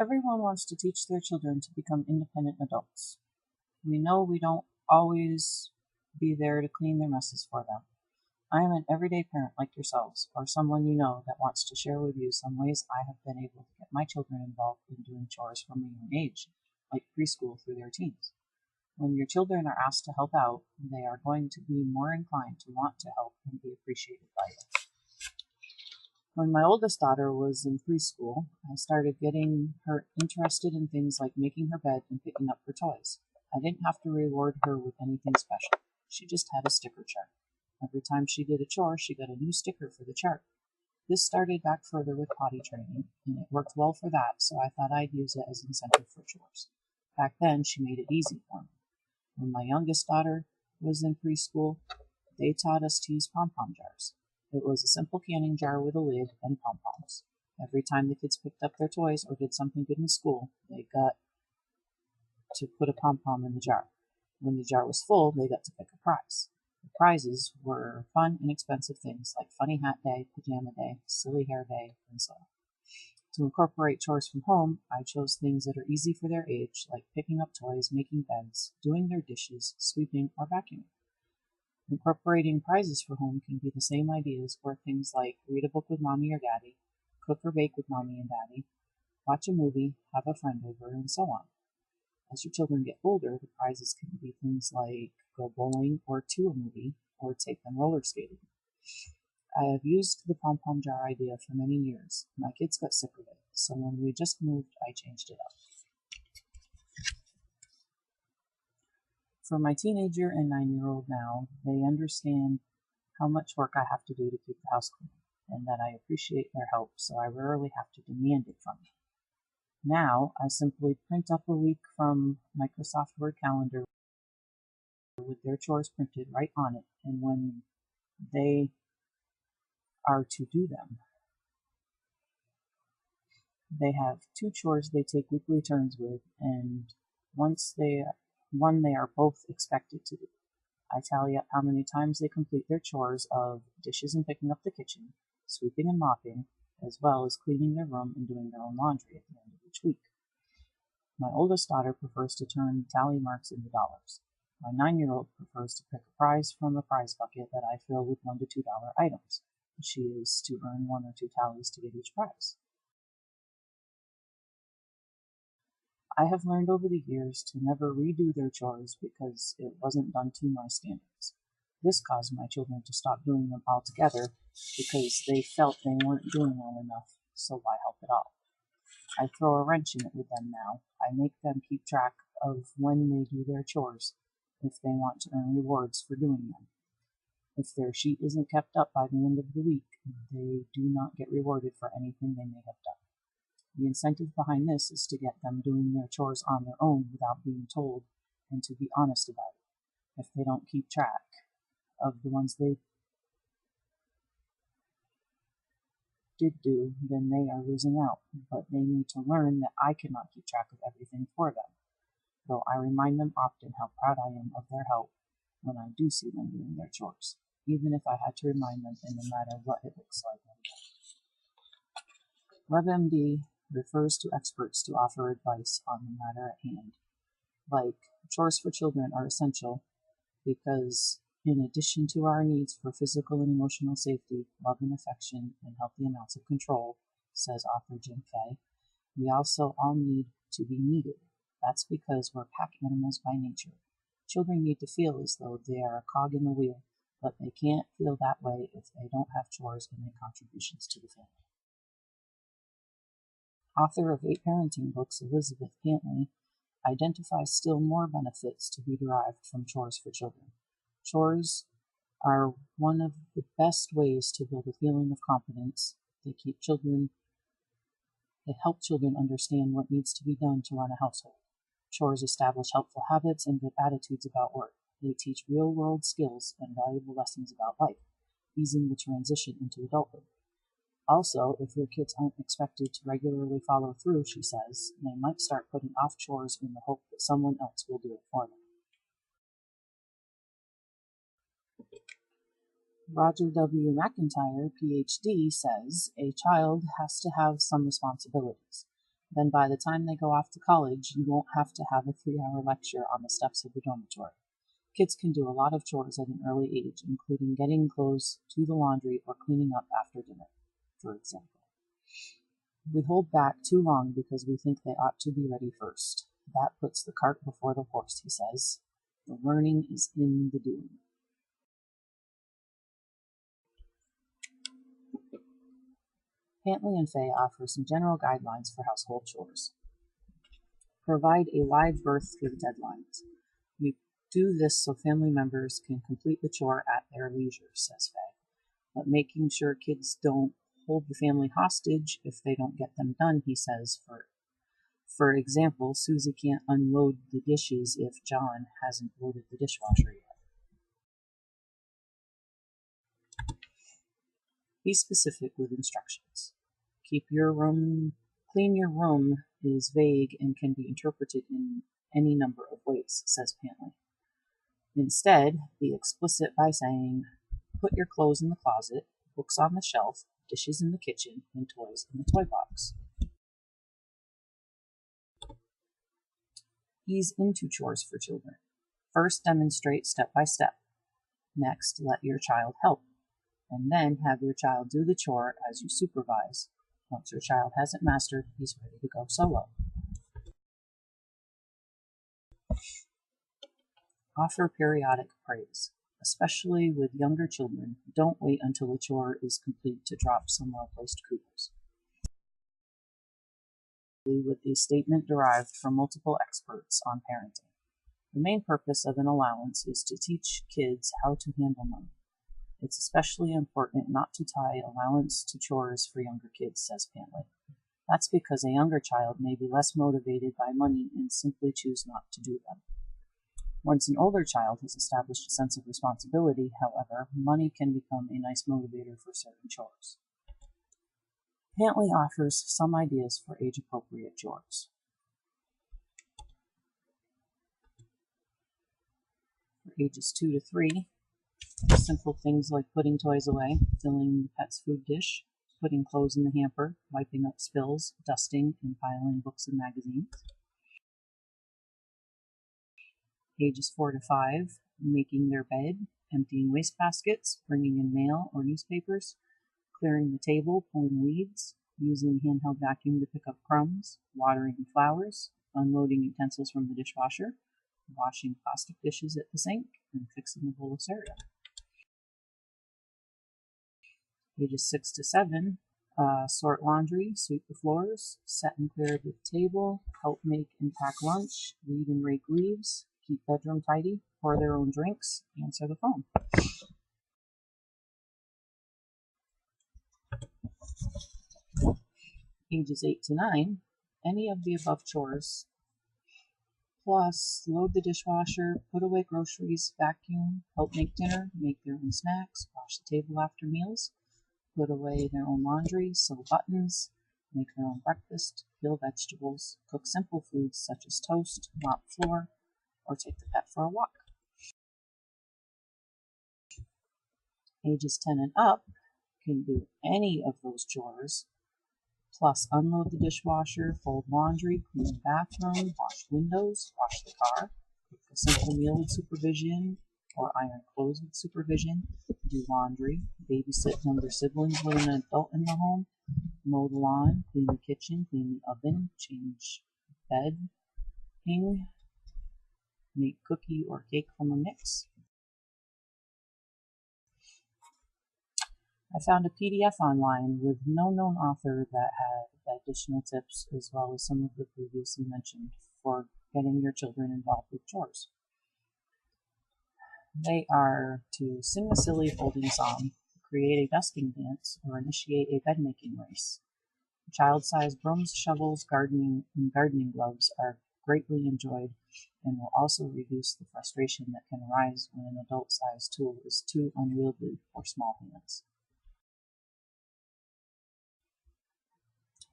Everyone wants to teach their children to become independent adults. We know we don't always be there to clean their messes for them. I am an everyday parent like yourselves, or someone you know that wants to share with you some ways I have been able to get my children involved in doing chores from a young age, like preschool through their teens. When your children are asked to help out, they are going to be more inclined to want to help and be appreciated by you. When my oldest daughter was in preschool, I started getting her interested in things like making her bed and picking up her toys. I didn't have to reward her with anything special. She just had a sticker chart. Every time she did a chore, she got a new sticker for the chart. This started back further with potty training, and it worked well for that, so I thought I'd use it as incentive for chores. Back then, she made it easy for me. When my youngest daughter was in preschool, they taught us to use pom-pom jars. It was a simple canning jar with a lid and pom-poms. Every time the kids picked up their toys or did something good in school, they got to put a pom-pom in the jar. When the jar was full, they got to pick a prize. The prizes were fun, inexpensive things like funny hat day, pajama day, silly hair day, and so on. To incorporate chores from home, I chose things that are easy for their age, like picking up toys, making beds, doing their dishes, sweeping, or vacuuming. Incorporating prizes for home can be the same ideas for things like read a book with mommy or daddy, cook or bake with mommy and daddy, watch a movie, have a friend over, and so on. As your children get older, the prizes can be things like go bowling or to a movie, or take them roller skating. I have used the pom-pom jar idea for many years. My kids got sick of it, so when we just moved, I changed it up. For my teenager and 9-year-old now, they understand how much work I have to do to keep the house clean, and that I appreciate their help, so I rarely have to demand it from them. Now, I simply print up a week from Microsoft Word calendar with their chores printed right on it, and when they are to do them, they have 2 chores they take weekly turns with, and one they are both expected to do. I tally up how many times they complete their chores of dishes and picking up the kitchen, sweeping and mopping, as well as cleaning their room and doing their own laundry at the end of each week. My oldest daughter prefers to turn tally marks into dollars. My 9-year-old prefers to pick a prize from a prize bucket that I fill with $1 to $2 items. She is to earn 1 or 2 tallies to get each prize. I have learned over the years to never redo their chores because it wasn't done to my standards. This caused my children to stop doing them altogether because they felt they weren't doing well enough, so why help at all? I throw a wrench in it with them now. I make them keep track of when they do their chores if they want to earn rewards for doing them. If their sheet isn't kept up by the end of the week, they do not get rewarded for anything they may have done. The incentive behind this is to get them doing their chores on their own without being told, and to be honest about it. If they don't keep track of the ones they did do, then they are losing out, but they need to learn that I cannot keep track of everything for them, though I remind them often how proud I am of their help when I do see them doing their chores, even if I had to remind them in no matter what it looks like. WebMD refers to experts to offer advice on the matter at hand. Like, chores for children are essential because, in addition to our needs for physical and emotional safety, love and affection, and healthy amounts of control, says author Jim Fay, we also all need to be needed. That's because we're pack animals by nature. Children need to feel as though they are a cog in the wheel, but they can't feel that way if they don't have chores and make contributions to the family. Author of 8 parenting books, Elizabeth Pantley, identifies still more benefits to be derived from chores for children. Chores are one of the best ways to build a feeling of competence. They help children understand what needs to be done to run a household. Chores establish helpful habits and good attitudes about work. They teach real-world skills and valuable lessons about life, easing the transition into adulthood. Also, if your kids aren't expected to regularly follow through, she says, they might start putting off chores in the hope that someone else will do it for them. Roger W. McIntyre, PhD, says a child has to have some responsibilities. Then by the time they go off to college, you won't have to have a 3-hour lecture on the steps of the dormitory. Kids can do a lot of chores at an early age, including getting clothes to the laundry or cleaning up after dinner, for example. We hold back too long because we think they ought to be ready first. That puts the cart before the horse, he says. The learning is in the doing. Pantley and Fay offer some general guidelines for household chores. Provide a live birth through deadlines. You do this so family members can complete the chore at their leisure, says Fay. But making sure kids don't hold the family hostage if they don't get them done, he says. For example, Susie can't unload the dishes if John hasn't loaded the dishwasher yet. Be specific with instructions. Clean your room is vague and can be interpreted in any number of ways, says Pantley. Instead, be explicit by saying, put your clothes in the closet, books on the shelf, dishes in the kitchen, and toys in the toy box. Ease into chores for children. First, demonstrate step by step. Next, let your child help. And then have your child do the chore as you supervise. Once your child has it mastered, he's ready to go solo. Offer periodic praise. Especially with younger children, don't wait until a chore is complete to drop some well-placed kudos. With a statement derived from multiple experts on parenting. The main purpose of an allowance is to teach kids how to handle money. It's especially important not to tie allowance to chores for younger kids, says Pantley. That's because a younger child may be less motivated by money and simply choose not to do them. Once an older child has established a sense of responsibility, however, money can become a nice motivator for certain chores. Pantley offers some ideas for age-appropriate chores. For ages 2 to 3, simple things like putting toys away, filling the pet's food dish, putting clothes in the hamper, wiping up spills, dusting, and piling books and magazines. Ages 4 to 5, making their bed, emptying wastebaskets, bringing in mail or newspapers, clearing the table, pulling weeds, using handheld vacuum to pick up crumbs, watering flowers, unloading utensils from the dishwasher, washing plastic dishes at the sink, and fixing a bowl of cereal. Ages 6 to 7, sort laundry, sweep the floors, set and clear the table, help make and pack lunch, weed and rake leaves, keep bedroom tidy, pour their own drinks, answer the phone. Ages 8 to 9, any of the above chores, plus load the dishwasher, put away groceries, vacuum, help make dinner, make their own snacks, wash the table after meals, put away their own laundry, sew buttons, make their own breakfast, peel vegetables, cook simple foods such as toast, mop floor, or take the pet for a walk. Ages 10 and up can do any of those chores, plus unload the dishwasher, fold laundry, clean the bathroom, wash windows, wash the car, cook a simple meal with supervision, or iron clothes with supervision, do laundry, babysit younger siblings with an adult in the home, mow the lawn, clean the kitchen, clean the oven, change bed, make cookie or cake from a mix. I found a PDF online with no known author that had additional tips as well as some of the previously mentioned for getting your children involved with chores. They are to sing a silly folding song, create a dusting dance, or initiate a bed-making race. Child-sized brooms, shovels, and gardening gloves are greatly enjoyed and will also reduce the frustration that can arise when an adult-sized tool is too unwieldy for small hands.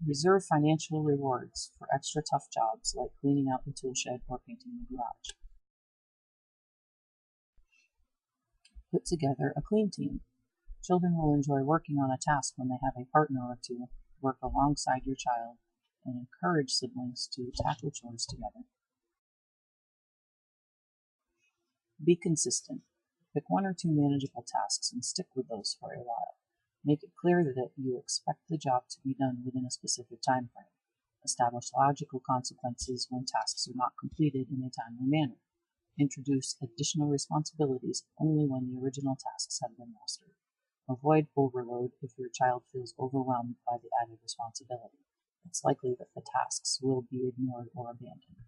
Reserve financial rewards for extra tough jobs like cleaning out the tool shed or painting the garage. Put together a clean team. Children will enjoy working on a task when they have a partner or two work alongside your child and encourage siblings to tackle chores together. Be consistent. Pick 1 or 2 manageable tasks and stick with those for a while. Make it clear that you expect the job to be done within a specific time frame. Establish logical consequences when tasks are not completed in a timely manner. Introduce additional responsibilities only when the original tasks have been mastered. Avoid overload if your child feels overwhelmed by the added responsibility. It's likely that the tasks will be ignored or abandoned.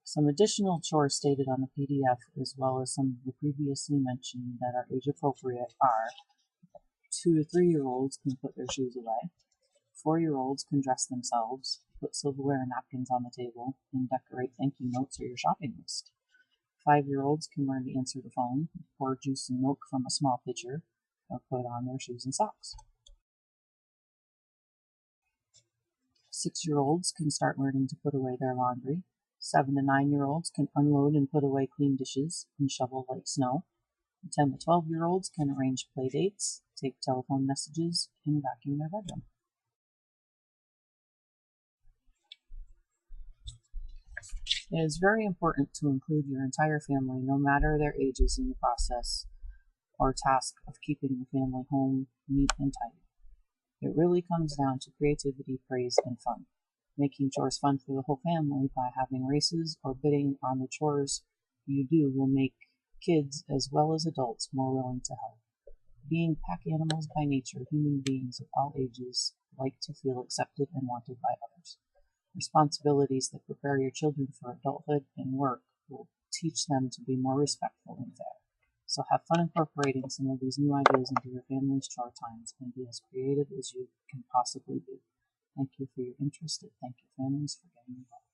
Some additional chores stated on the PDF, as well as some of the previously mentioned that are age appropriate, are 2 to 3-year-olds can put their shoes away. 4-year-olds can dress themselves, put silverware and napkins on the table, and decorate thank you notes or your shopping list. 5-year-olds can learn to answer the phone, pour juice and milk from a small pitcher, or put on their shoes and socks. 6-year-olds can start learning to put away their laundry. 7 to 9-year-olds can unload and put away clean dishes and shovel light snow. 10 to 12-year-olds can arrange play dates, take telephone messages, and vacuum their bedroom. It is very important to include your entire family, no matter their ages, in the process or task of keeping the family home neat and tidy. It really comes down to creativity, praise, and fun. Making chores fun for the whole family by having races or bidding on the chores you do will make kids as well as adults more willing to help. Being pack animals by nature, human beings of all ages like to feel accepted and wanted by others. Responsibilities that prepare your children for adulthood and work will teach them to be more respectful and fair. So have fun incorporating some of these new ideas into your family's chore times and be as creative as you can possibly be. Thank you for your interest, and thank your families for getting involved.